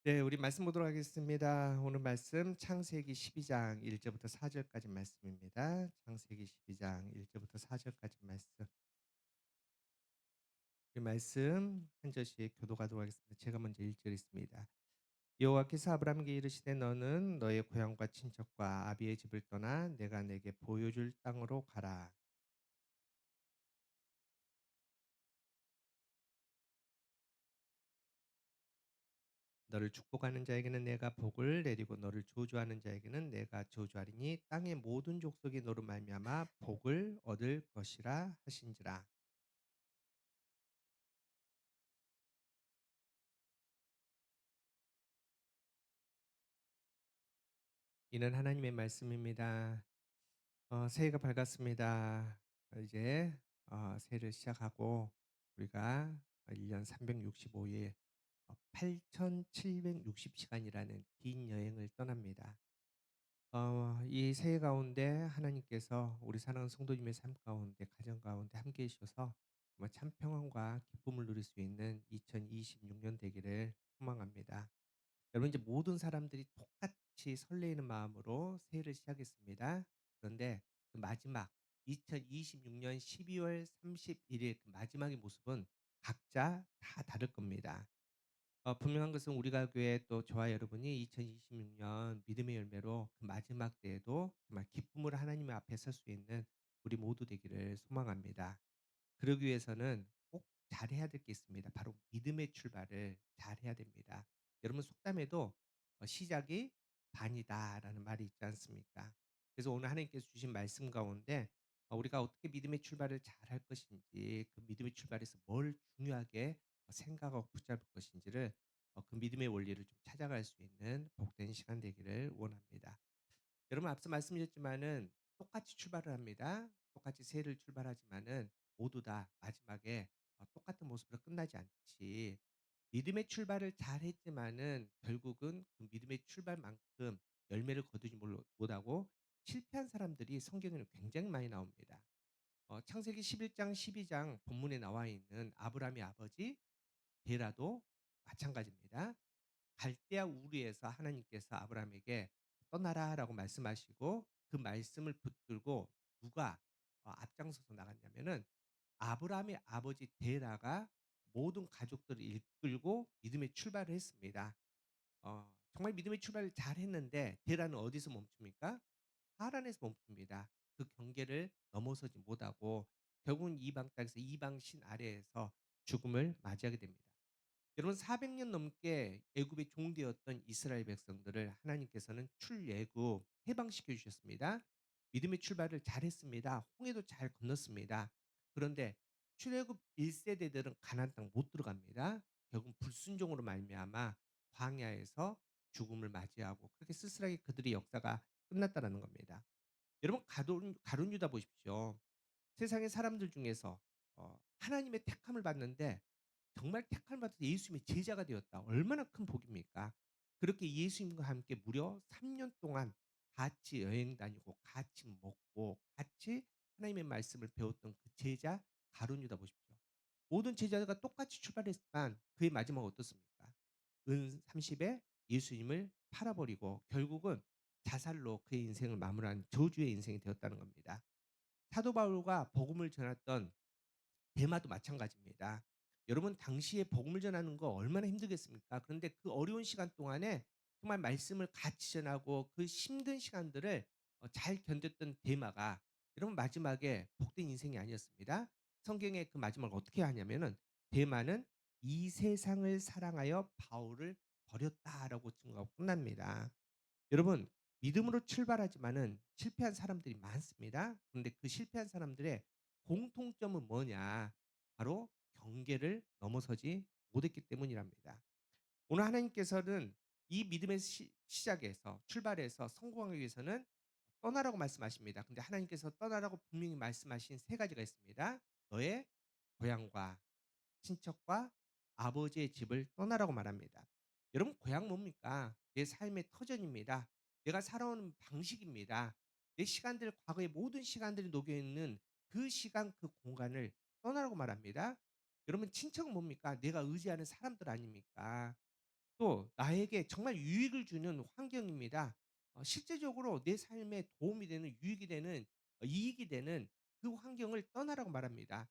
네, 우리 말씀 보도록 하겠습니다. 오늘 말씀 창세기 12장 1절부터 4절까지 말씀입니다. 창세기 12장 1절부터 4절까지 말씀. 이 말씀 한 절씩 교도하도록 하겠습니다. 제가 먼저 1절 있습니다. 여호와께서 아브라함에게 이르시되 너는 너의 고향과 친척과 아비의 집을 떠나 내가 내게 보여줄 땅으로 가라. 너를 축복하는 자에게는 내가 복을 내리고 너를 저주하는 자에게는 내가 저주하리니 땅의 모든 족속이 너로 말미암아 복을 얻을 것이라 하신지라. 이는 하나님의 말씀입니다. 새해가 밝았습니다. 이제 새해를 시작하고 우리가 1년 365 일 8,760 시간이라는 긴 여행을 떠납니다. 이 새해 가운데 하나님께서 우리 사랑하는 성도님의 삶 가운데 가정 가운데 함께 해 주셔서 정말 참 평안과 기쁨을 누릴 수 있는 2026년 되기를 소망합니다. 여러분 이제 모든 사람들이 똑같이 설레이는 마음으로 새해를 시작했습니다. 그런데 그 마지막 2026년 12월 31일 그 마지막의 모습은 각자 다 다를 겁니다. 분명한 것은 우리 가교회 또 저와 여러분이 2026년 믿음의 열매로 그 마지막 때에도 정말 기쁨으로 하나님 앞에 설 수 있는 우리 모두 되기를 소망합니다. 그러기 위해서는 꼭 잘해야 될 게 있습니다. 바로 믿음의 출발을 잘해야 됩니다. 여러분 속담에도 "시작이 반이다."라는 말이 있지 않습니까? 그래서 오늘 하나님께서 주신 말씀 가운데 우리가 어떻게 믿음의 출발을 잘할 것인지 그 믿음의 출발에서 뭘 중요하게 생각하고 붙잡을 것인지를 그 믿음의 원리를 좀 찾아갈 수 있는 복된 시간 되기를 원합니다. 여러분 앞서 말씀드렸지만은 똑같이 출발을 합니다. 똑같이 새해를 출발하지만은 모두 다 마지막에 똑같은 모습으로 끝나지 않듯이 믿음의 출발을 잘했지만은 결국은 그 믿음의 출발만큼 열매를 거두지 못하고 실패한 사람들이 성경에는 굉장히 많이 나옵니다. 창세기 11장 12장 본문에 나와 있는 아브라함의 아버지 데라도 마찬가지입니다. 갈대아 우르에서 하나님께서 아브라함에게 "떠나라."라고 말씀하시고 그 말씀을 붙들고 누가 앞장서서 나갔냐면은 아브라함의 아버지 데라가 모든 가족들을 이끌고 믿음의 출발을 했습니다. 정말 믿음의 출발을 잘했는데 데라는 어디서 멈춥니까? 하란에서 멈춥니다. 그 경계를 넘어서지 못하고 결국은 이방 땅에서 이방 신 아래에서 죽음을 맞이하게 됩니다. 여러분 400년 넘게 애굽의 종되었던 이스라엘 백성들을 하나님께서는 출애굽 해방시켜 주셨습니다. 믿음의 출발을 잘했습니다. 홍해도 잘 건넜습니다. 그런데 출애굽 1 세대들은 가나안 땅 못 들어갑니다. 결국 불순종으로 말미암아 광야에서 죽음을 맞이하고 그렇게 쓸쓸하게 그들의 역사가 끝났다라는 겁니다. 여러분 가룟 유다 보십시오. 세상의 사람들 중에서 하나님의 택함을 받는데 정말 택함을 받아서 예수님의 제자가 되었다. 얼마나 큰 복입니까? 그렇게 예수님과 함께 무려 3년 동안 같이 여행 다니고 같이 먹고 같이 하나님의 말씀을 배웠던 그 제자 가룟 유다 보십시오. 모든 제자가 똑같이 출발했지만 그의 마지막은 어떻습니까? 은 30에 예수님을 팔아버리고 결국은 자살로 그의 인생을 마무리한 저주의 인생이 되었다는 겁니다. 사도 바울과 복음을 전했던 대마도 마찬가지입니다. 여러분 당시에 복음을 전하는 거 얼마나 힘들겠습니까? 그런데 그 어려운 시간 동안에 정말 말씀을 같이 전하고 그 힘든 시간들을 잘 견뎠던 대마가 여러분 마지막에 복된 인생이 아니었습니다. 성경에 그 마지막을 어떻게 하냐면은 "대마는 이 세상을 사랑하여 바울을 버렸다."라고 증거하고 끝납니다. 여러분 믿음으로 출발하지만은 실패한 사람들이 많습니다. 그런데 그 실패한 사람들의 공통점은 뭐냐? 바로 경계를 넘어서지 못했기 때문이랍니다. 오늘 하나님께서는 이 믿음의 시작에서 출발해서 성공하기 위해서는 떠나라고 말씀하십니다. 근데 하나님께서 떠나라고 분명히 말씀하신 세 가지가 있습니다. 너의 고향과 친척과 아버지의 집을 떠나라고 말합니다. 여러분 고향 뭡니까? 내 삶의 터전입니다. 내가 살아오는 방식입니다. 내 시간들 과거의 모든 시간들이 녹여 있는 그 시간 그 공간을 떠나라고 말합니다. 여러분 친척은 뭡니까? 내가 의지하는 사람들 아닙니까? 또 나에게 정말 유익을 주는 환경입니다. 실제적으로 내 삶에 도움이 되는 유익이 되는 이익이 되는 그 환경을 떠나라고 말합니다.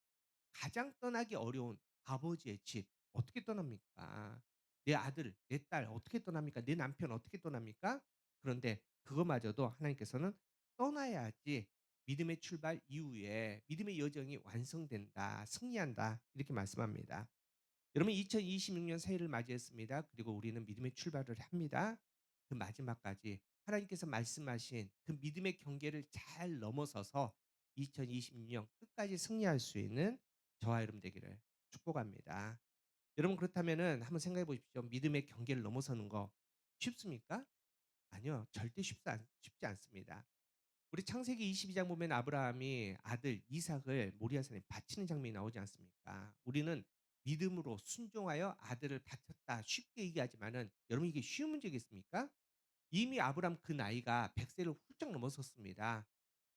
가장 떠나기 어려운 아버지의 집 어떻게 떠납니까? 내 아들, 내 딸 어떻게 떠납니까? 내 남편 어떻게 떠납니까? 그런데 그거마저도 하나님께서는 떠나야지 믿음의 출발 이후에 믿음의 여정이 완성된다, 승리한다 이렇게 말씀합니다. 여러분 2026년 새해를 맞이했습니다. 그리고 우리는 믿음의 출발을 합니다. 그 마지막까지 하나님께서 말씀하신 그 믿음의 경계를 잘 넘어서서 2026년 끝까지 승리할 수 있는 저와 여러분 되기를 축복합니다. 여러분 그렇다면은 한번 생각해 보십시오. 믿음의 경계를 넘어서는 거 쉽습니까? 아니요. 절대 쉽지 않습니다. 우리 창세기 22장 보면 아브라함이 아들 이삭을 모리아산에 바치는 장면이 나오지 않습니까? 우리는 믿음으로 순종하여 아들을 바쳤다 쉽게 얘기하지만은 여러분 이게 쉬운 문제겠습니까? 이미 아브라함 그 나이가 100세를 훌쩍 넘었었습니다.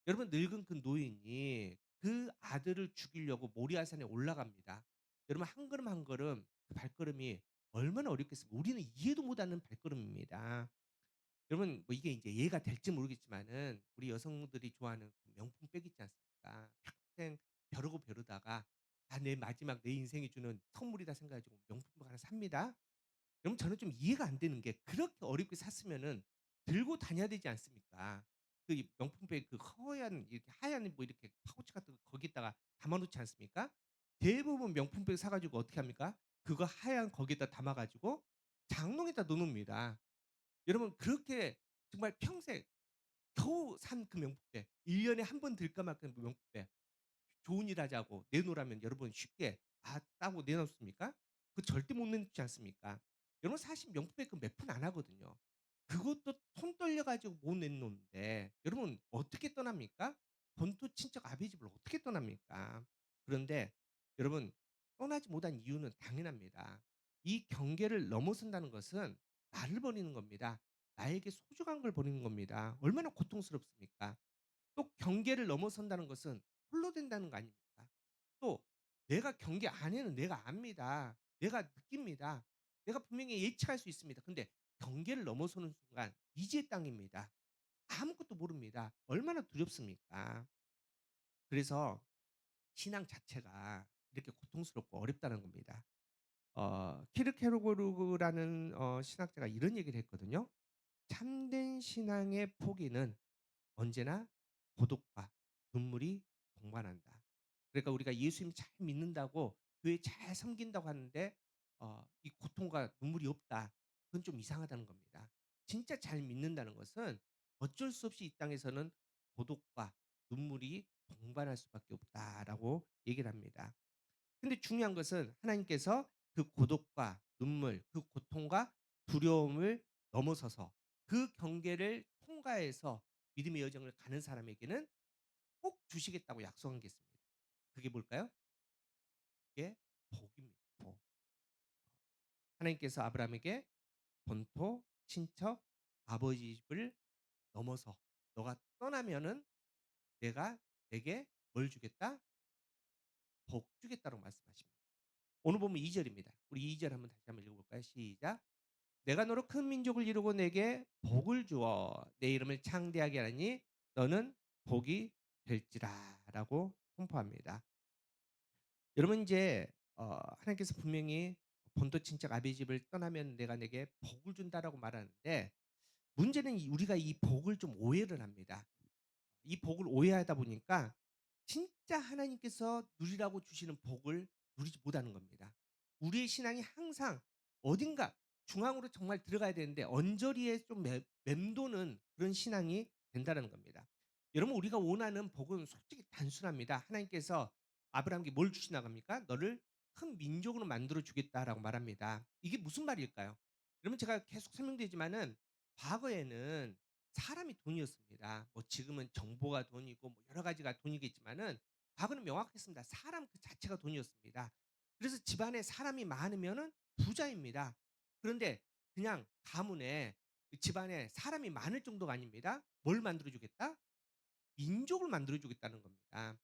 여러분 늙은 그 노인이 그 아들을 죽이려고 모리아산에 올라갑니다. 여러분 한 걸음 한 걸음 그 발걸음이 얼마나 어렵겠습니까? 우리는 이해도 못하는 발걸음입니다. 여러분 뭐 이게 인제 이해가 될지 모르겠지만은 우리 여성들이 좋아하는 그 명품백 있지 않습니까? 평생 벼르고 벼르다가 '아 내 마지막 내 인생이 주는 선물이다.' 생각해 가지고 명품백 하나 삽니다. 그럼 저는 좀 이해가 안 되는 게 그렇게 어렵게 샀으면은 들고 다녀야 되지 않습니까? 그 이 명품백 그 허연 이렇게 하얀 뭐 이렇게 파우치 같은 거 거기다가 담아 놓지 않습니까? 대부분 명품백 사 가지고 어떻게 합니까? 그거 하얀 거기에다 담아 가지고 장롱에다 넣어 놓습니다. 여러분 그렇게 정말 평생 겨우 산 그 명품백 1 년에 한 번 들까 말까 그 명품백 좋은 일 하자고 내놓으라면 여러분 쉽게 싸고 내놓습니까? 그 절대 못 내놓지 않습니까? 여러분 사실 명품백 그 몇 푼 안 하거든요. 그것도 손 떨려 가지고 못 내놓는데 여러분 어떻게 떠납니까? 본토 친척 아버지 집을 어떻게 떠납니까? 그런데 여러분 떠나지 못한 이유는 당연합니다. 이 경계를 넘어선다는 것은 나를 버리는 겁니다. 나에게 소중한 걸 버리는 겁니다. 얼마나 고통스럽습니까? 또 경계를 넘어선다는 것은 홀로 된다는 거 아닙니까? 또 내가 경계 안에는 내가 압니다. 내가 느낍니다. 내가 분명히 예측할 수 있습니다. 근데 경계를 넘어서는 순간 미지의 땅입니다. 아무것도 모릅니다. 얼마나 두렵습니까? 그래서 신앙 자체가 이렇게 고통스럽고 어렵다는 겁니다. 키르케고르라는 신학자가 이런 얘기를 했거든요. "참된 신앙의 포기는 언제나 고독과 눈물이 동반한다." 그러니까 우리가 예수님 잘 믿는다고 교회 잘 섬긴다고 하는데 이 고통과 눈물이 없다. 그건 좀 이상하다는 겁니다. 진짜 잘 믿는다는 것은 어쩔 수 없이 이 땅에서는 고독과 눈물이 동반할 수밖에 없다라고 얘기를 합니다. 근데 중요한 것은 하나님께서 그 고독과 눈물, 그 고통과 두려움을 넘어서서 그 경계를 통과해서 믿음의 여정을 가는 사람에게는 꼭 주시겠다고 약속한 게 있습니다. 그게 뭘까요? 그게 복입니다. 복. 하나님께서 아브라함에게 본토, 친척, 아버지 집을 넘어서 너가 떠나면은 내가 내게 뭘 주겠다? 복 주겠다고 말씀하십니다. 오늘 보면 2 절입니다. 우리 2절 한번 다시 한번 읽어 볼까요? 시작. 내가 너로 큰 민족을 이루고 내게 복을 주어 내 이름을 창대하게 하니 너는 복이 될지라라고 선포합니다. 여러분 이제 하나님께서 분명히 본토 친척 아비 집을 떠나면 내가 내게 복을 준다라고 말하는데 문제는 우리가 이 복을 좀 오해를 합니다. 이 복을 오해하다 보니까 진짜 하나님께서 누리라고 주시는 복을 누리지 못하는 겁니다. 우리의 신앙이 항상 어딘가 중앙으로 정말 들어가야 되는데 언저리에 좀 맴도는 그런 신앙이 된다는 겁니다. 여러분 우리가 원하는 복은 솔직히 단순합니다. 하나님께서 아브라함에게 뭘 주시나 합니까? "너를 큰 민족으로 만들어 주겠다."라고 말합니다. 이게 무슨 말일까요? 여러분 제가 계속 설명드리지만은 과거에는 사람이 돈이었습니다. 뭐 지금은 정보가 돈이고 뭐 여러 가지가 돈이겠지만은 과거는 명확했습니다. 사람 그 자체가 돈이었습니다. 그래서 집안에 사람이 많으면은 부자입니다. 그런데 그냥 가문에 그 집안에 사람이 많을 정도가 아닙니다. 뭘 만들어 주겠다? 민족을 만들어 주겠다는 겁니다.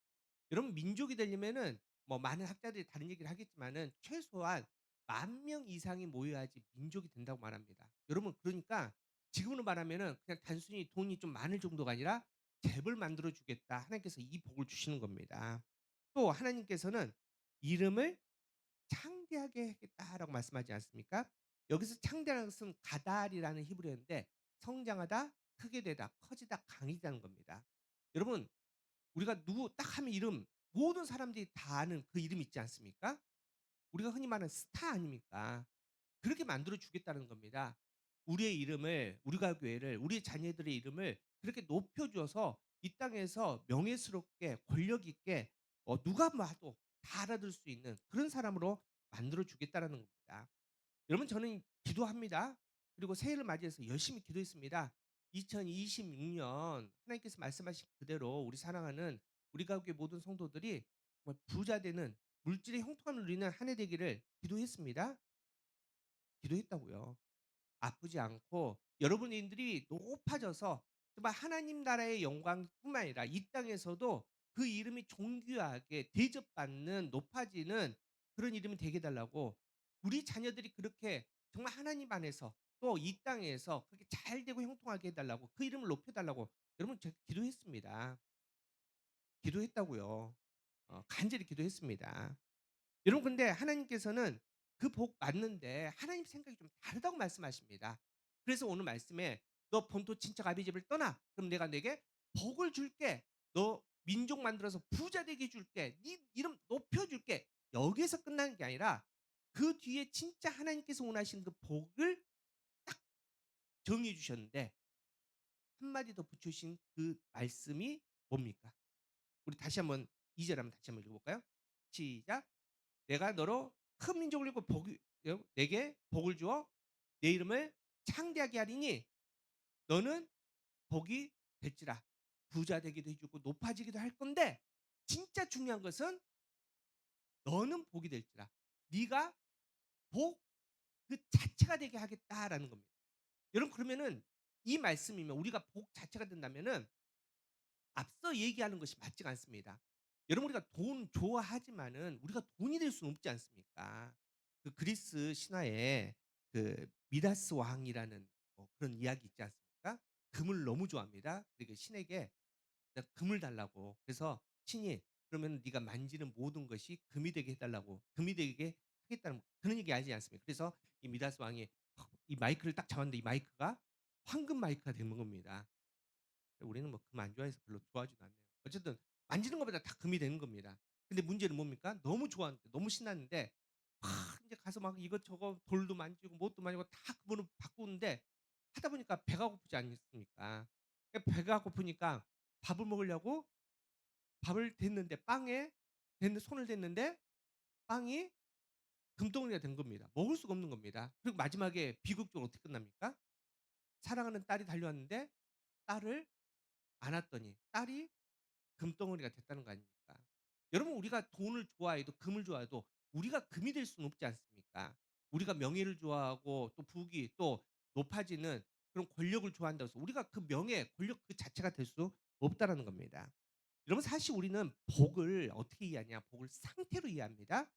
여러분 민족이 되려면은 뭐 많은 학자들이 다른 얘기를 하겠지만은 최소한 10,000명 이상이 모여야지 민족이 된다고 말합니다. 여러분 그러니까 지금으로 말하면은 그냥 단순히 돈이 좀 많을 정도가 아니라 '잽을 만들어 주겠다.' 하나님께서 이 복을 주시는 겁니다. 또 하나님께서는 "이름을 창대하게 하겠다."라고 말씀하지 않습니까? 여기서 창대하는 것은 가달이라는 히브리어인데 성장하다, 크게 되다, 커지다, 강해지다는 겁니다. 여러분 우리가 누구 딱 하면 이름 모든 사람들이 다 아는 그 이름 있지 않습니까? 우리가 흔히 말하는 스타 아닙니까? 그렇게 만들어 주겠다는 겁니다. 우리의 이름을 우리가 교회를 우리 자녀들의 이름을 그렇게 높여 주어서 이 땅에서 명예스럽게 권력 있게 누가 봐도 다 알아들 수 있는 그런 사람으로 만들어 주겠다라는 겁니다. 여러분 저는 기도합니다. 그리고 새해를 맞이해서 열심히 기도했습니다. 2026년 하나님께서 말씀하신 그대로 우리 사랑하는 우리 가족의 모든 성도들이 정말 부자 되는 물질의 형통함을 누리는 한 해 되기를 기도했습니다. 기도했다고요. 아프지 않고 여러분들이 높아져서 정말 하나님 나라의 영광뿐만 아니라 이 땅에서도 그 이름이 존귀하게 대접받는 높아지는 그런 이름이 되게 해 달라고 우리 자녀들이 그렇게 정말 하나님 안에서 또 이 땅에서 그렇게 잘 되고 형통하게 해 달라고 그 이름을 높여 달라고 여러분 제가 기도했습니다. 기도했다고요. 간절히 기도했습니다. 여러분 근데 하나님께서는 그 복 맞는데 하나님 생각이 좀 다르다고 말씀하십니다. 그래서 오늘 말씀에 "너 본토 친척 아비 집을 떠나. 그럼 내가 네게 복을 줄게. 너 민족 만들어서 부자 되게 해 줄게. 네 이름 높여 줄게." 여기에서 끝나는 게 아니라 그 뒤에 진짜 하나님께서 원하시는 그 복을 정해 주셨는데 한 마디 더 붙여 주신 그 말씀이 뭡니까? 우리 다시 한번 2절 한번 다시 한번 읽어 볼까요? 시작. "내가 너로 큰 민족을 이루고 복이 내게 복을 주어 내 이름을 창대하게 하리니 너는 복이 될지라." 부자 되기도 해 주고 높아지기도 할 건데 진짜 중요한 것은 "너는 복이 될지라." 네가 복 그 자체가 되게 하겠다라는 겁니다. 여러분 그러면은 이 말씀이면 우리가 복 자체가 된다면은 앞서 얘기하는 것이 맞지가 않습니다. 여러분 우리가 돈 좋아하지만은 우리가 돈이 될 수는 없지 않습니까? 그 그리스 신화에 그 미다스 왕이라는 그런 이야기 있지 않습니까? 금을 너무 좋아합니다. 그리고 신에게 "내가 금을 달라고." 그래서 신이 "그러면 네가 만지는 모든 것이 금이 되게 해 달라고. 금이 되게 하겠다는" 그런 얘기 알지 않습니까? 그래서 이 미다스 왕이 이 마이크를 딱 잡았는데 이 마이크가 황금 마이크가 되는 겁니다. 우리는 뭐 금 안 좋아해서 별로 좋아하지도 않네요. 어쨌든 만지는 것마다 다 금이 되는 겁니다. 근데 문제는 뭡니까? 너무 좋아하는데 너무 신났는데 막 인제 가서 막 이것저것 돌도 만지고 뭣도 만지고 다 금으로 바꾸는데 하다 보니까 배가 고프지 않습니까? 배가 고프니까 밥을 먹으려고 밥을 댔는데 빵에 댔는 손을 댔는데 빵이 금덩어리가 된 겁니다. 먹을 수가 없는 겁니다. 그리고 마지막에 비극적으로 어떻게 끝납니까? 사랑하는 딸이 달려왔는데 딸을 안았더니 딸이 금덩어리가 됐다는 거 아닙니까? 여러분 우리가 돈을 좋아해도 금을 좋아해도 우리가 금이 될 수는 없지 않습니까? 우리가 명예를 좋아하고 또 부귀 또 높아지는 그런 권력을 좋아한다고 해서 우리가 그 명예, 권력 그 자체가 될 수 없다라는 겁니다. 여러분 사실 우리는 복을 어떻게 이해하냐? 복을 상태로 이해합니다.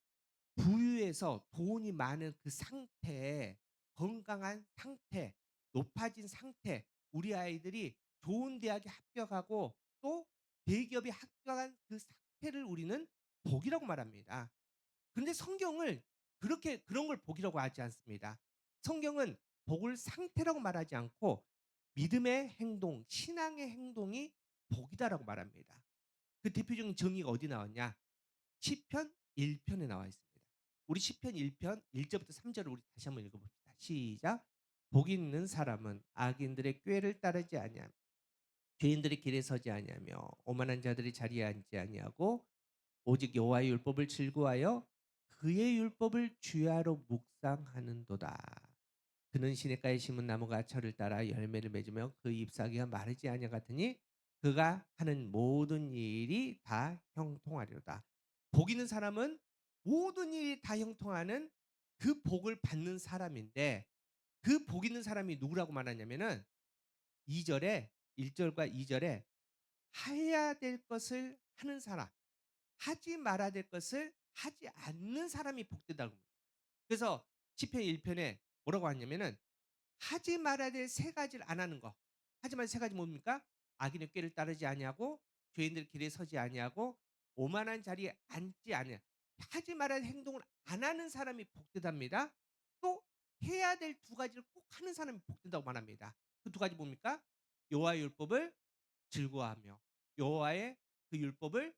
부유해서 돈이 많은 그 상태, 건강한 상태, 높아진 상태, 우리 아이들이 좋은 대학에 합격하고 또 대기업에 합격한 그 상태를 우리는 복이라고 말합니다. 그런데 성경을 그렇게 그런 걸 복이라고 하지 않습니다. 성경은 복을 상태라고 말하지 않고 믿음의 행동, 신앙의 행동이 복이다라고 말합니다. 그 대표적인 정의가 어디 나왔냐? 시편 1 편에 나와 있습니다. 우리 시편 1편 1 절부터 3 절을 우리 다시 한번 읽어 봅시다. 시작. "복 있는 사람은 악인들의 꾀를 따르지 아니하며 죄인들의 길에 서지 아니하며 오만한 자들의 자리에 앉지 아니하고 오직 여호와의 율법을 즐거워하여 그의 율법을 주야로 묵상하는도다. 그는 시냇가에 심은 나무가 철을 따라 열매를 맺으며 그 잎사귀가 마르지 아니하 같으니 그가 하는 모든 일이 다 형통하리로다." 복 있는 사람은 모든 일이 다 형통하는 그 복을 받는 사람인데 그 복 있는 사람이 누구라고 말하냐면은 2 절에 1 절과 2 절에 해야 될 것을 하는 사람, 하지 말아야 될 것을 하지 않는 사람이 복되다고 합니다. 그래서 시편 1 편에 뭐라고 하냐면은 하지 말아야 될 세 가지를 안 하는 거. 하지 말아야 될 세 가지 뭡니까? 악인의 꾀를 따르지 아니하고 죄인들 길에 서지 아니하고 오만한 자리에 앉지 아니하. 하지 말아야 할 행동을 안 하는 사람이 복되답니다. 또 해야 될 두 가지를 꼭 하는 사람이 복된다고 말합니다. 그 두 가지 뭡니까? 여호와의 율법을 즐거워하며 여호와의 그 율법을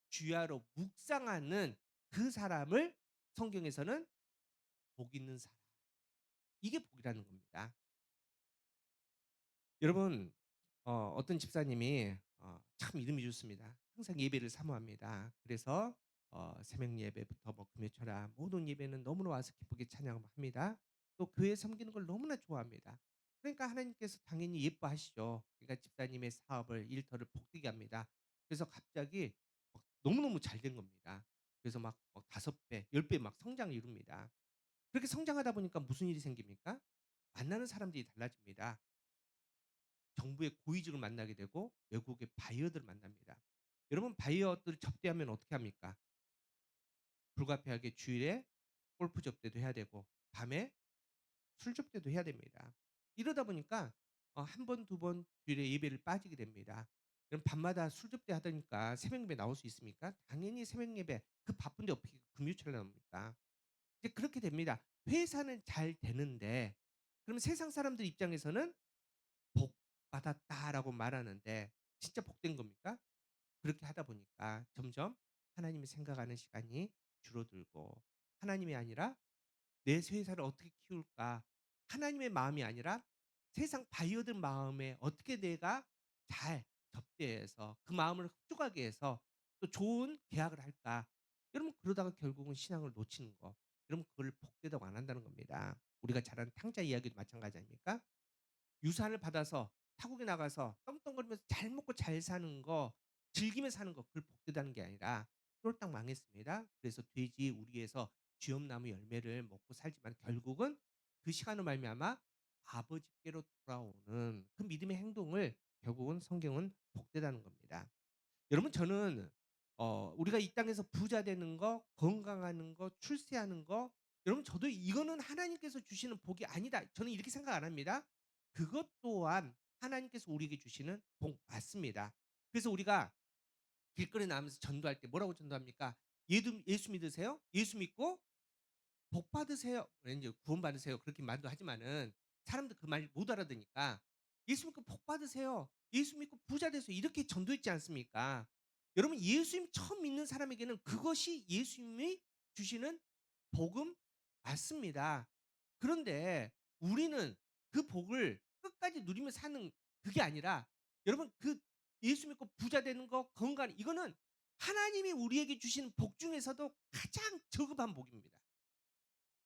주야로 묵상하는 그 사람을 성경에서는 복 있는 사람. 이게 복이라는 겁니다. 여러분 어떤 집사님이 참 이름이 좋습니다. 항상 예배를 사모합니다. 그래서 새벽 예배부터 뭐 금요철야 모든 예배는 너무나 와서 기쁘게 찬양합니다. 또 교회 섬기는 걸 너무나 좋아합니다. 그러니까 하나님께서 당연히 예뻐하시죠. 그러니까 집사님의 사업을 일터를 복되게 합니다. 그래서 갑자기 막 너무너무 잘 된 겁니다. 그래서 막 5배, 10배 막 성장을 이룹니다. 그렇게 성장하다 보니까 무슨 일이 생깁니까? 만나는 사람들이 달라집니다. 정부의 고위직을 만나게 되고 외국의 바이어들을 만납니다. 여러분 바이어들 접대하면 어떻게 합니까? 불가피하게 주일에 골프 접대도 해야 되고 밤에 술 접대도 해야 됩니다. 이러다 보니까 한 번, 두 번 주일에 예배를 빠지게 됩니다. 그럼 밤마다 술 접대하다니까 새벽 예배 나올 수 있습니까? 당연히 새벽 예배 그 바쁜데 어떻게 금요일에 나옵니까? 이제 그렇게 됩니다. 회사는 잘 되는데 그럼 세상 사람들 입장에서는 복 받았다라고 말하는데 진짜 복된 겁니까? 그렇게 하다 보니까 점점 하나님을 생각하는 시간이 줄어들고 하나님이 아니라 '내 회사를 어떻게 키울까?' 하나님의 마음이 아니라 세상 바이어들 마음에 어떻게 내가 잘 접대해서 그 마음을 흡족하게 해서 또 좋은 계약을 할까? 여러분 그러다가 결국은 신앙을 놓치는 거. 여러분 그걸 복되다고 안 한다는 겁니다. 우리가 잘 아는 탕자 이야기도 마찬가지 아닙니까? 유산을 받아서 타국에 나가서 떵떵거리면서 잘 먹고 잘 사는 거 즐기면서 사는 거 그걸 복되다는 게 아니라 쫄딱 망했습니다. 그래서 돼지 우리에서 쥐엄나무 열매를 먹고 살지만 결국은 그 시간을 말미암아 아버지께로 돌아오는 그 믿음의 행동을 결국은 성경은 복되다는 겁니다. 여러분 저는 우리가 이 땅에서 부자 되는 거, 건강하는 거, 출세하는 거 여러분 저도 이거는 하나님께서 주시는 복이 아니다. 저는 이렇게 생각 안 합니다. 그것 또한 하나님께서 우리에게 주시는 복 맞습니다. 그래서 우리가 길거리에 나가면서 전도할 때 뭐라고 전도합니까? 예수 믿으세요? 예수 믿고 복 받으세요. 왠지 구원 받으세요. 그렇게 말도 하지만은 사람들 그 말 못 알아듣니까 예수 믿고 복 받으세요. 예수 믿고 부자 되세요. 이렇게 전도했지 않습니까? 여러분 예수님 처음 믿는 사람에게는 그것이 예수님이 주시는 복음 맞습니다. 그런데 우리는 그 복을 끝까지 누리며 사는 그게 아니라 여러분 그 예수 믿고 부자 되는 거 건강 이거는 하나님이 우리에게 주시는 복 중에서도 가장 저급한 복입니다.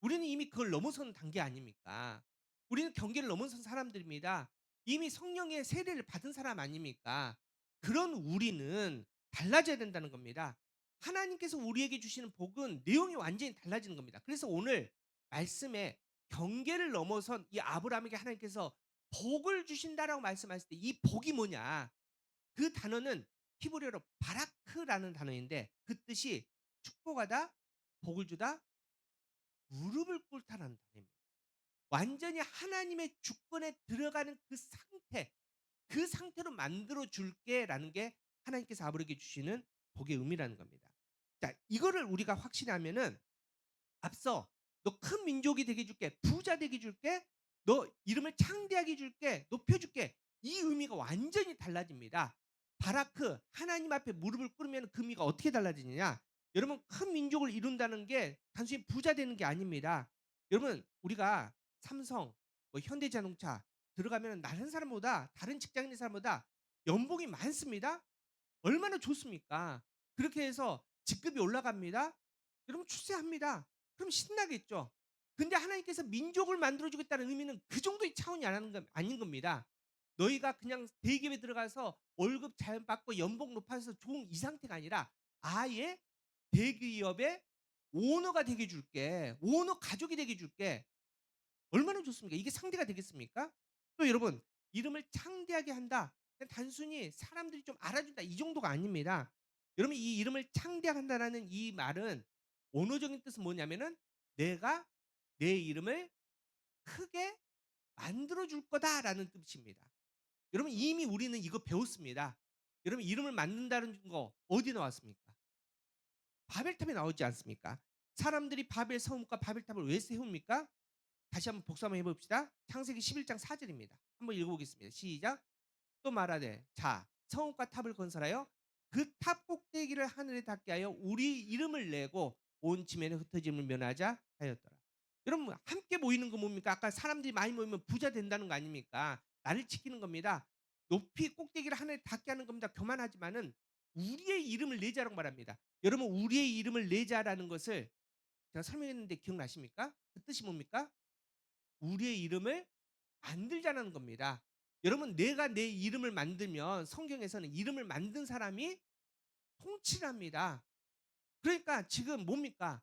우리는 이미 그걸 넘어선 단계 아닙니까? 우리는 경계를 넘어선 사람들입니다. 이미 성령의 세례를 받은 사람 아닙니까? 그런 우리는 달라져야 된다는 겁니다. 하나님께서 우리에게 주시는 복은 내용이 완전히 달라지는 겁니다. 그래서 오늘 말씀에 경계를 넘어선 이 아브라함에게 하나님께서 복을 주신다라고 말씀하실 때 이 복이 뭐냐? 그 단어는 히브리어로 바라크라는 단어인데 그 뜻이 축복하다, 복을 주다, 무릎을 꿇다라는 단어입니다. 완전히 하나님의 주권에 들어가는 그 상태로 만들어 줄게라는 게 하나님께서 아브라함에게 주시는 복의 의미라는 겁니다. 자, 이거를 우리가 확실히 하면은 앞서 "너 큰 민족이 되게 해 줄게. 부자 되게 해 줄게. 너 이름을 창대하게 해 줄게. 높여 줄게." 이 의미가 완전히 달라집니다. 바라크 하나님 앞에 무릎을 꿇으면 그 의미가 어떻게 달라지느냐? 여러분 큰 민족을 이룬다는 게 단순히 부자 되는 게 아닙니다. 여러분 우리가 삼성, 뭐 현대자동차 들어가면 다른 사람보다 다른 직장인 사람보다 연봉이 많습니다. 얼마나 좋습니까? 그렇게 해서 직급이 올라갑니다. 여러분 출세합니다. 그럼 신나겠죠. 근데 하나님께서 민족을 만들어 주겠다는 의미는 그 정도의 차원이 아닌 겁니다. 너희가 그냥 대기업에 들어가서 월급 잘 받고 연봉 높아서 좋은 이 상태가 아니라 아예 대기업의 오너가 되게 해 줄게. 오너 가족이 되게 해 줄게. 얼마나 좋습니까? 이게 상대가 되겠습니까? 또 여러분 이름을 창대하게 한다. 그냥 단순히 사람들이 좀 알아준다 이 정도가 아닙니다. 여러분 이 이름을 창대하게 한다라는 이 말은 언어적인 뜻은 뭐냐면은 내가 내 이름을 크게 만들어 줄 거다라는 뜻입니다. 여러분 이미 우리는 이거 배웠습니다. 여러분 이름을 만든다는 거 어디에 나왔습니까? 바벨탑에 나오지 않습니까? 사람들이 바벨 성읍과 바벨탑을 왜 세웁니까? 다시 한번 복수 한번 해 봅시다. 창세기 11장 4 절입니다. 한번 읽어 보겠습니다. 시작. 또 말하되 자 성읍과 탑을 건설하여 그 탑 꼭대기를 하늘에 닿게 하여 우리 이름을 내고 온 지면에 흩어짐을 면하자 하였더라. 여러분 함께 모이는 거 뭡니까? 아까 사람들이 많이 모이면 부자 된다는 거 아닙니까? 나를 지키는 겁니다. 높이 꼭대기를 하늘에 닿게 하는 겁니다. 교만하지만은 우리의 이름을 내자라고 말합니다. 여러분 우리의 이름을 내자라는 것을 제가 설명했는데 기억나십니까? 그 뜻이 뭡니까? 우리의 이름을 만들자는 겁니다. 여러분 내가 내 이름을 만들면 성경에서는 이름을 만든 사람이 통치를 합니다. 그러니까 지금 뭡니까?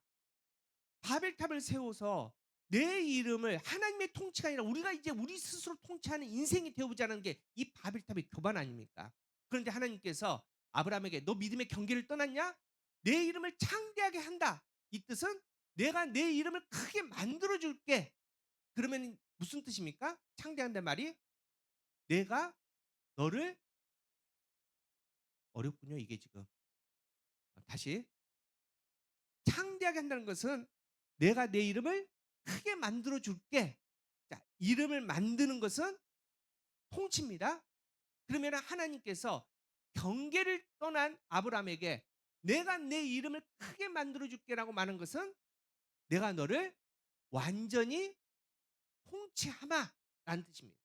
바벨탑을 세워서 내 이름을 하나님의 통치가 아니라 우리가 이제 우리 스스로 통치하는 인생이 되어보자는 게 이 바벨탑의 교반 아닙니까? 그런데 하나님께서 아브라함에게 너 믿음의 경계를 떠났냐? 내 이름을 창대하게 한다. 이 뜻은 내가 내 이름을 크게 만들어 줄게. 그러면 무슨 뜻입니까? 창대한다는 말이 내가 너를 어렵군요, 이게 지금. 다시. 창대하게 한다는 것은 내가 내 이름을 크게 만들어 줄게. 자, 이름을 만드는 것은 통치입니다. 그러면 하나님께서 경계를 떠난 아브라함에게 내가 내 이름을 크게 만들어 줄게라고 말하는 것은 내가 너를 완전히 통치하마라는 뜻입니다.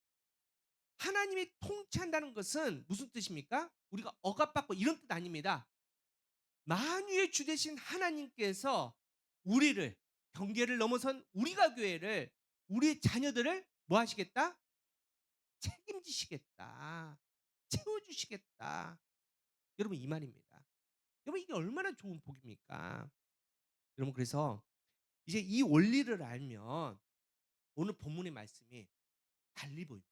하나님이 통치한다는 것은 무슨 뜻입니까? 우리가 억압받고 이런 뜻 아닙니다. 만유의 주 되신 하나님께서 우리를 경계를 넘어선 우리가 교회를 우리 자녀들을 뭐 하시겠다? 책임지시겠다. 채워주시겠다. 여러분 이 말입니다. 여러분 이게 얼마나 좋은 복입니까? 여러분 그래서 이제 이 원리를 알면 오늘 본문의 말씀이 달리 보입니다.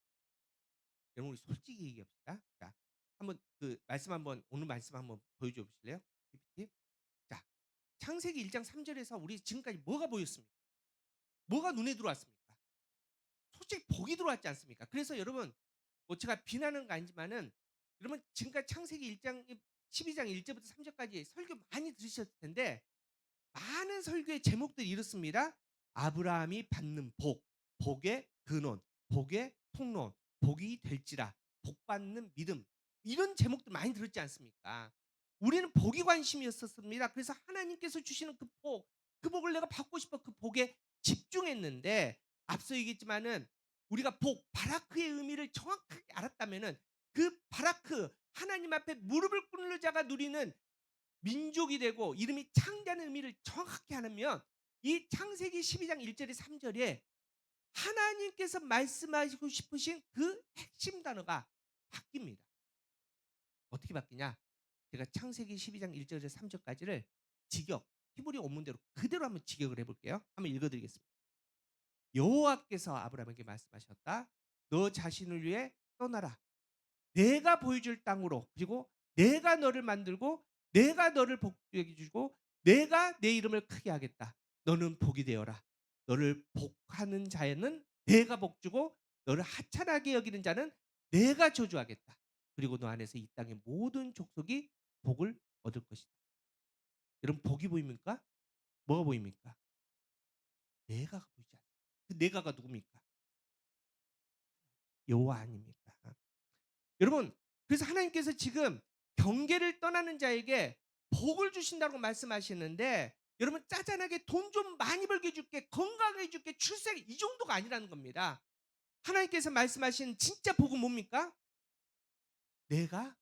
여러분 우리 솔직히 얘기합시다. 자, 한번 그 말씀 한번 오늘 말씀 한번 보여줘 보실래요? PPT. 자, 창세기 1장 3절에서 우리 지금까지 뭐가 보였습니까? 뭐가 눈에 들어왔습니까? 솔직히 복이 들어왔지 않습니까? 그래서 여러분 뭐 제가 비난하는 거 아니지만은 여러분 지금까지 창세기 1장 12장 1절부터 3절까지 설교 많이 들으셨을 텐데 많은 설교의 제목들이 이렇습니다. 아브라함이 받는 복, 복의 근원, 복의 통로, 복이 될지라, 복 받는 믿음. 이런 제목들 많이 들었지 않습니까? 우리는 복이 관심이었었습니다. 그래서 하나님께서 주시는 그 복, 그 복을 내가 받고 싶어 그 복에 집중했는데 앞서 얘기했지만은 우리가 복, 바라크의 의미를 정확하게 알았다면은 그 바라크 하나님 앞에 무릎을 꿇는 자가 누리는 민족이 되고 이름이 창대하는 의미를 정확하게 하면 이 창세기 12장 1절에 3절에 하나님께서 말씀하시고 싶으신 그 핵심 단어가 바뀝니다. 어떻게 바뀌냐? 제가 창세기 12장 1절에서 3절까지를 직역 히브리 원문대로 그대로 한번 직역을 해볼게요. 한번 읽어드리겠습니다. 여호와께서 아브라함에게 말씀하셨다. 너 자신을 위해 떠나라. 내가 보여줄 땅으로 그리고 내가 너를 만들고 내가 너를 복되게 주고 내가 내 이름을 크게 하겠다. 너는 복이 되어라. 너를 복하는 자에는 내가 복주고 너를 하찮게 여기는 자는 내가 저주하겠다. 그리고 너 안에서 이 땅의 모든 족속이 복을 얻을 것이다. 여러분 복이 보입니까? 뭐가 보입니까? 내가가 보이지 않습니까? 그 내가가 누굽니까? 여호와 아닙니까? 여러분 그래서 하나님께서 지금 경계를 떠나는 자에게 복을 주신다고 말씀하시는데 여러분 짜잔하게 돈 좀 많이 벌게 해줄게 건강하게 해줄게 출세 이 정도가 아니라는 겁니다. 하나님께서 말씀하신 진짜 복은 뭡니까? 내가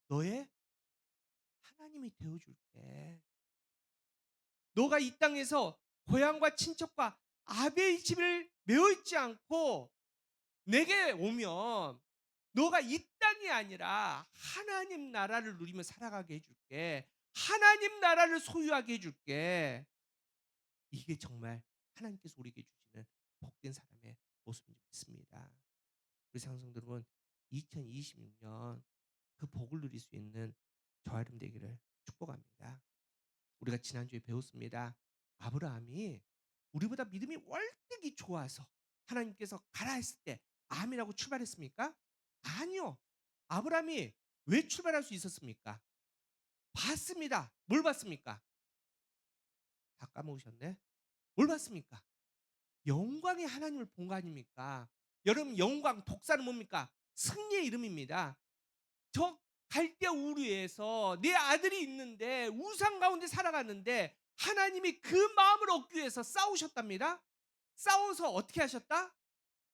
너의 하나님이 되어줄게. 너가 이 땅에서 고향과 친척과 아베의 집을 메어있지 않고 내게 오면 너가 이 땅이 아니라 하나님 나라를 누리며 살아가게 해줄게. 하나님 나라를 소유하게 해줄게. 이게 정말 하나님께서 우리에게 주시는 복된 사람의 모습인 줄 믿습니다. 우리 상성들 여러분 2026년 그 복을 누릴 수 있는 저와 여러분 되기를 축복합니다. 우리가 지난주에 배웠습니다. 아브라함이 우리보다 믿음이 월등히 좋아서 하나님께서 가라 했을 때 아멘하고 출발했습니까? 아니요. 아브라함이 왜 출발할 수 있었습니까? 봤습니다. 뭘 봤습니까? 다 까먹으셨네. 뭘 봤습니까? 영광의 하나님을 본 거 아닙니까? 여러분, 영광, 독사는 뭡니까? 승리의 이름입니다. 저 갈대아 우르에서 내 아들이 있는데 우상 가운데 살아갔는데 하나님이 그 마음을 얻기 위해서 싸우셨답니다. 싸워서 어떻게 하셨다?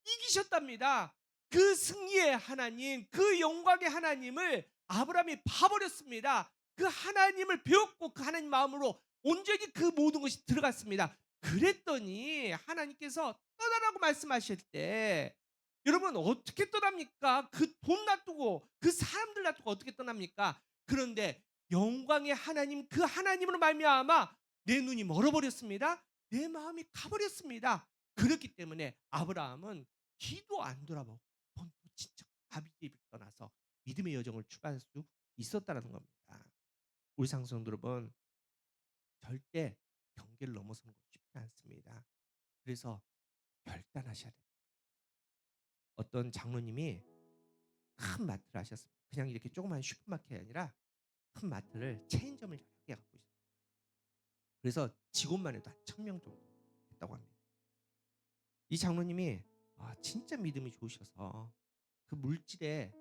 이기셨답니다. 그 승리의 하나님, 그 영광의 하나님을 아브라함이 봐버렸습니다. 그 하나님을 배웠고 그 하나님 마음으로 온전히 그 모든 것이 들어갔습니다. 그랬더니 하나님께서 떠나라고 말씀하실 때 여러분 어떻게 떠납니까? 그 돈 놔두고 그 사람들 놔두고 어떻게 떠납니까? 그런데 영광의 하나님, 그 하나님으로 말미암아 내 눈이 멀어버렸습니다. 내 마음이 가버렸습니다. 그렇기 때문에 아브라함은 뒤도 안 돌아보고 본토 친척 아비집을 떠나서 믿음의 여정을 출발할 수 있었다는 겁니다. 우리 상성도 여러분, 절대 경계를 넘어서는 것 쉽지 않습니다. 그래서 결단하셔야 돼요. 어떤 장로님이 큰 마트를 하셨습니다. 그냥 이렇게 조그만 슈퍼마켓이 아니라 큰 마트를 체인점을 여러 개 갖고 있어요. 그래서 직원만 해도 한 1,000명 정도 됐다고 합니다. 이 장로님이 진짜 믿음이 좋으셔서 그 물질에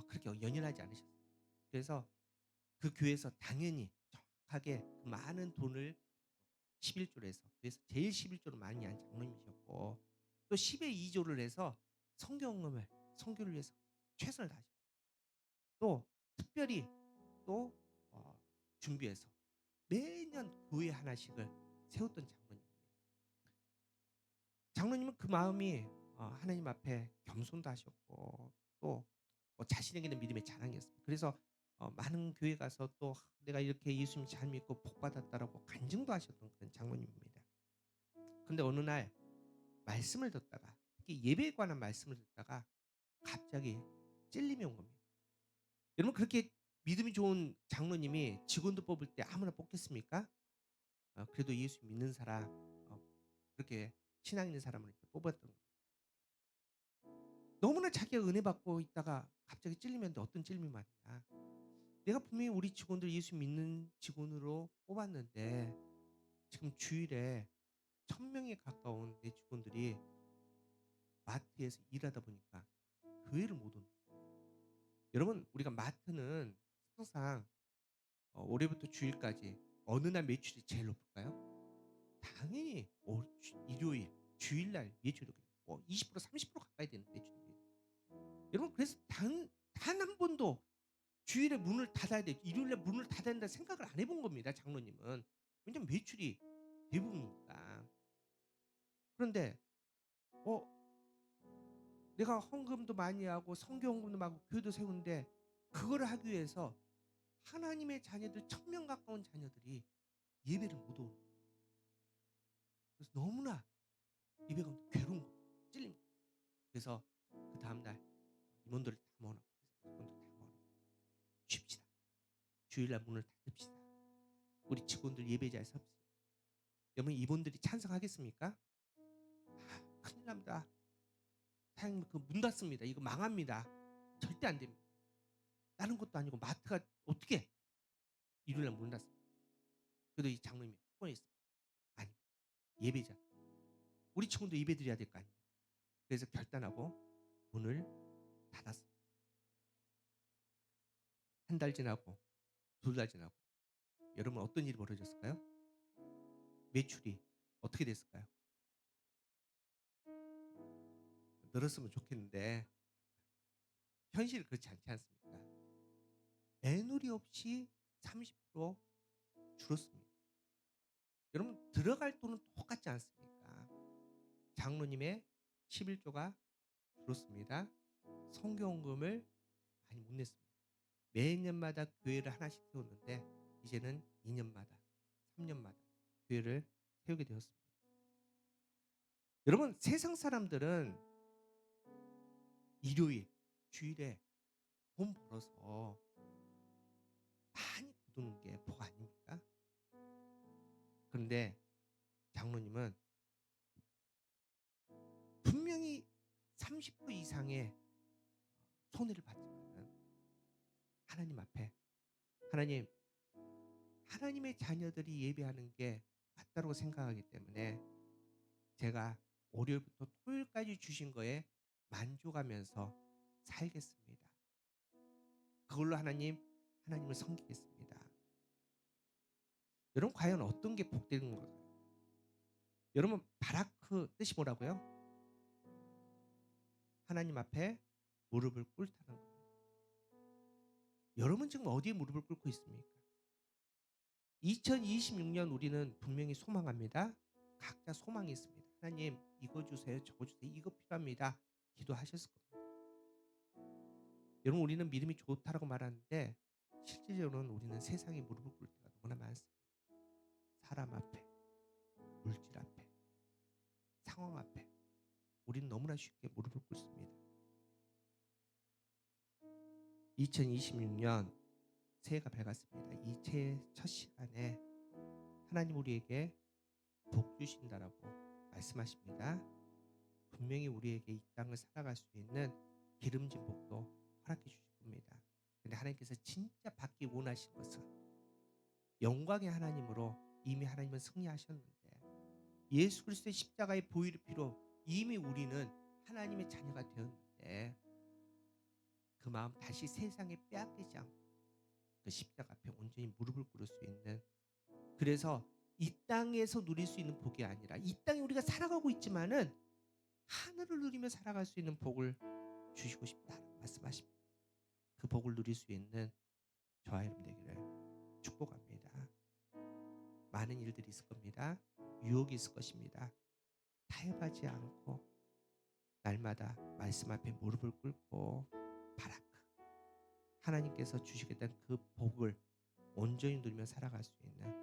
그렇게 연연하지 않으셨어요. 그래서 그 교회에서 당연히 정확하게 그 많은 돈을 11조를 해서 그래서 제일 11조를 많이 한 장로님이셨고 또 10의 2조를 해서 성경음을 선교를 위해서 최선을 다하셨고 또 특별히 또 준비해서 매년 교회 하나씩을 세웠던 장로님입니다. 장로님은 그 마음이 하나님 앞에 겸손도 하셨고 또 자신에게는 믿음의 자랑이었습니다. 그래서 많은 교회 가서 또 내가 이렇게 예수님 잘 믿고 복 받았다라고 간증도 하셨던 그런 장로님입니다. 근데 어느 날 말씀을 듣다가 특히 예배에 관한 말씀을 듣다가 갑자기 찔림이 온 겁니다. 여러분 그렇게 믿음이 좋은 장로님이 직원도 뽑을 때 아무나 뽑겠습니까? 그래도 예수 믿는 사람 그렇게 신앙 있는 사람을 이렇게 뽑았던 거예요. 너무나 자기가 은혜 받고 있다가 갑자기 찔리면 어떤 찔림이 맞냐? 내가 분명히 우리 직원들 예수 믿는 직원으로 뽑았는데 지금 주일에 1,000명에 가까운 내 직원들이 마트에서 일하다 보니까 교회를 못 오는 거예요. 여러분 우리가 마트는 항상 올해부터 주일까지 어느 날 매출이 제일 높을까요? 당연히 일요일, 주일날 매출이 20% 30% 가까이 되는 매출입니다. 여러분 그래서 단 한 번도 주일에 문을 닫아야 돼. 일요일에 문을 닫아야 된다 생각을 안 해본 겁니다. 장로님은. 왜냐면 매출이 대부분이니까. 그런데 어 내가 헌금도 많이 하고 성교 헌금도 많고 교회도 세우는데 그거를 하기 위해서 하나님의 자녀들 1,000명 가까운 자녀들이 예배를 못 오는 거예요. 그래서 너무나 예배가 괴로운 거예요. 찔린 거예요. 그래서 그 다음날 임원들을 다 모아놓고 직원들 다 모아놓고 쉽시다. 주일날 문을 닫읍시다. 우리 직원들 예배자에 섭시다. 여러분 이분들이 찬성하겠습니까? 큰일 납니다. 사장님 그 문 닫습니다. 이거 망합니다. 절대 안 됩니다. 다른 것도 아니고 마트가 어떻게 일요일날 문 닫습니다. 그래도 이 장로님이 확고했습니다. 아니 예배자 우리 친구도 예배 드려야 될 거 아니에요. 그래서 결단하고 문을 닫았습니다. 한 달 지나고 2달 지나고 여러분 어떤 일이 벌어졌을까요? 매출이 어떻게 됐을까요? 늘었으면 좋겠는데 현실은 그렇지 않지 않습니까? 애누리 없이 30% 줄었습니다. 여러분 들어갈 돈은 똑같지 않습니까? 장로님의 11조가 줄었습니다. 성경금을 많이 못 냈습니다. 매년마다 교회를 하나씩 세웠는데 이제는 2년마다 3년마다 교회를 세우게 되었습니다. 여러분 세상 사람들은 일요일, 주일에 돈 벌어서 많이 거두는 게 복 아닙니까? 그런데 장로님은 30% 이상의 손해를 봤지만은 하나님 앞에 하나님, 하나님의 자녀들이 예배하는 게 맞다고 생각하기 때문에 제가 월요일부터 토요일까지 주신 거에 만족하면서 살겠습니다. 그걸로 하나님을 섬기겠습니다. 여러분 과연 어떤 게 복되는 걸까요? 여러분 바라크 뜻이 뭐라고요? 하나님 앞에 무릎을 꿇다는 겁니다. 여러분 지금 어디에 무릎을 꿇고 있습니까? 2026년 우리는 분명히 소망합니다. 각자 소망이 있습니다. 하나님 이거 주세요. 저거 주세요. 이거 필요합니다. 기도하셨을 겁니다. 여러분 우리는 믿음이 좋다라고 말하는데 실질적으로는 우리는 세상에 무릎을 꿇을 때가 너무나 많습니다. 사람 앞에, 물질 앞에, 상황 앞에 우리는 너무나 쉽게 무릎을 꿇습니다. 2026년 새해가 밝았습니다. 이 새해 첫 시간에 하나님 우리에게 복 주신다라고 말씀하십니다. 분명히 우리에게 이 땅을 살아갈 수 있는 기름진 복도 허락해 주실 겁니다. 근데 하나님께서 진짜 받기 원하신 것은 영광의 하나님으로 이미 하나님은 승리하셨는데 예수 그리스도의 십자가의 보혈의 피로 이미 우리는 하나님의 자녀가 되었는데 그 마음 다시 세상에 빼앗기지 않고 그 십자가 앞에 온전히 무릎을 꿇을 수 있는, 그래서 이 땅에서 누릴 수 있는 복이 아니라 이 땅에 우리가 살아가고 있지만은 하늘을 누리며 살아갈 수 있는 복을 주시고 싶다라고 말씀하십니다. 그 복을 누릴 수 있는 저와 여러분 되기를 축복합니다. 많은 일들이 있을 겁니다. 유혹이 있을 것입니다. 타협하지 않고 날마다 말씀 앞에 무릎을 꿇고 바라크 하나님께서 주시겠다는 그 복을 온전히 누리며 살아갈 수 있는,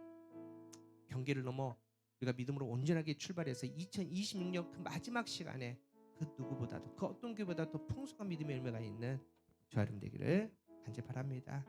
경계를 넘어 우리가 믿음으로 온전하게 출발해서 2026년 그 마지막 시간에 그 누구보다도 그 어떤 교보다 더 풍성한 믿음의 열매가 있는 저와 여러분 되기를 간절히 바랍니다.